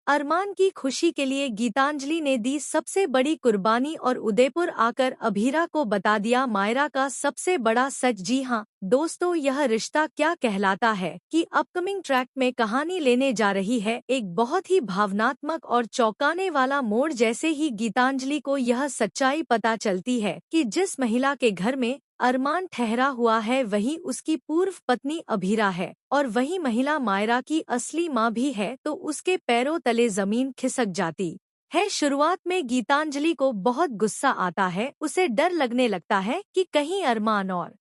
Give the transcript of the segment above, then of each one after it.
अरमान की खुशी के लिए गीतांजलि ने दी सबसे बड़ी कुर्बानी और उदयपुर आकर अभीरा को बता दिया मायरा का सबसे बड़ा सच। जी हाँ दोस्तों, यह रिश्ता क्या कहलाता है कि अपकमिंग ट्रैक में कहानी लेने जा रही है एक बहुत ही भावनात्मक और चौंकाने वाला मोड़। जैसे ही गीतांजलि को यह सच्चाई पता चलती है कि जिस महिला के घर में अरमान ठहरा हुआ है वही उसकी पूर्व पत्नी अभीरा है और वही महिला मायरा की असली माँ भी है, तो उसके पैरों तले जमीन खिसक जाती है। शुरुआत में गीतांजलि को बहुत गुस्सा आता है, उसे डर लगने लगता है कि कहीं अरमान और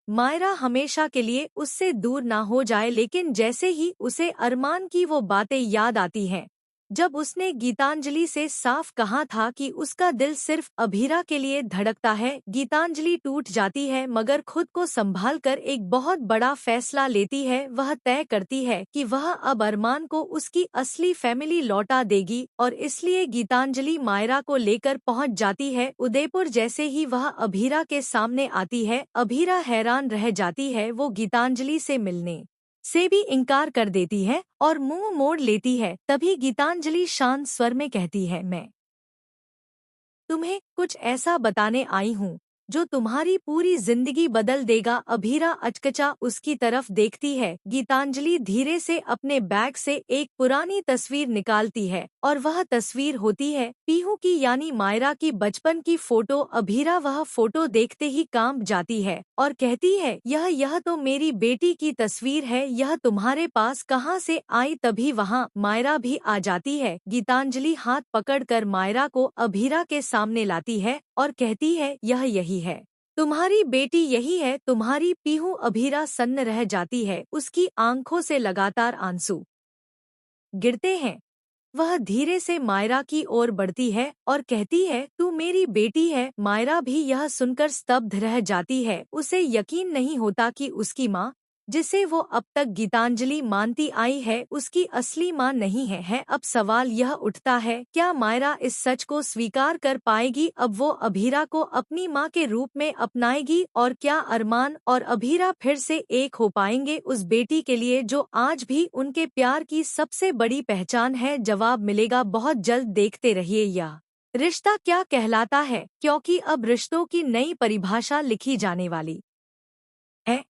मायरा हमेशा के लिए उससे दूर ना हो जाए। लेकिन जैसे ही उसे अरमान की वो बातें याद आती हैं, जब उसने गीतांजलि से साफ कहा था कि उसका दिल सिर्फ अभीरा के लिए धड़कता है, गीतांजलि टूट जाती है मगर खुद को संभाल कर एक बहुत बड़ा फैसला लेती है। वह तय करती है कि वह अब अरमान को उसकी असली फैमिली लौटा देगी और इसलिए गीतांजलि मायरा को लेकर पहुंच जाती है उदयपुर। जैसे ही वह अभीरा के सामने आती है, अभीरा हैरान रह जाती है। वो गीतांजलि से मिलने से भी इनकार कर देती है और मुंह मोड़ लेती है। तभी गीतांजलि शांत स्वर में कहती है, मैं तुम्हें कुछ ऐसा बताने आई हूँ जो तुम्हारी पूरी जिंदगी बदल देगा। अभीरा अचकचा उसकी तरफ देखती है। गीतांजलि धीरे से अपने बैग से एक पुरानी तस्वीर निकालती है और वह तस्वीर होती है पीहू की, यानी मायरा की बचपन की फोटो। अभीरा वह फोटो देखते ही कांप जाती है और कहती है, यह तो मेरी बेटी की तस्वीर है, यह तुम्हारे पास कहाँ से आई? तभी वहाँ मायरा भी आ जाती है। गीतांजलि हाथ पकड़कर मायरा को अभीरा के सामने लाती है और कहती है, यह यही है, तुम्हारी बेटी यही है तुम्हारी पीहू। अभीरा सन्न रह जाती है, उसकी आंखों से लगातार आंसू गिरते हैं। वह धीरे से मायरा की ओर बढ़ती है और कहती है, तू मेरी बेटी है। मायरा भी यह सुनकर स्तब्ध रह जाती है। उसे यकीन नहीं होता कि उसकी माँ, जिसे वो अब तक गीतांजलि मानती आई है, उसकी असली माँ नहीं है। अब सवाल यह उठता है, क्या मायरा इस सच को स्वीकार कर पाएगी? अब वो अभीरा को अपनी माँ के रूप में अपनाएगी और क्या अरमान और अभीरा फिर से एक हो पाएंगे उस बेटी के लिए जो आज भी उनके प्यार की सबसे बड़ी पहचान है? जवाब मिलेगा बहुत जल्द। देखते रहिए यह रिश्ता क्या कहलाता है, क्योंकि अब रिश्तों की नई परिभाषा लिखी जाने वाली है।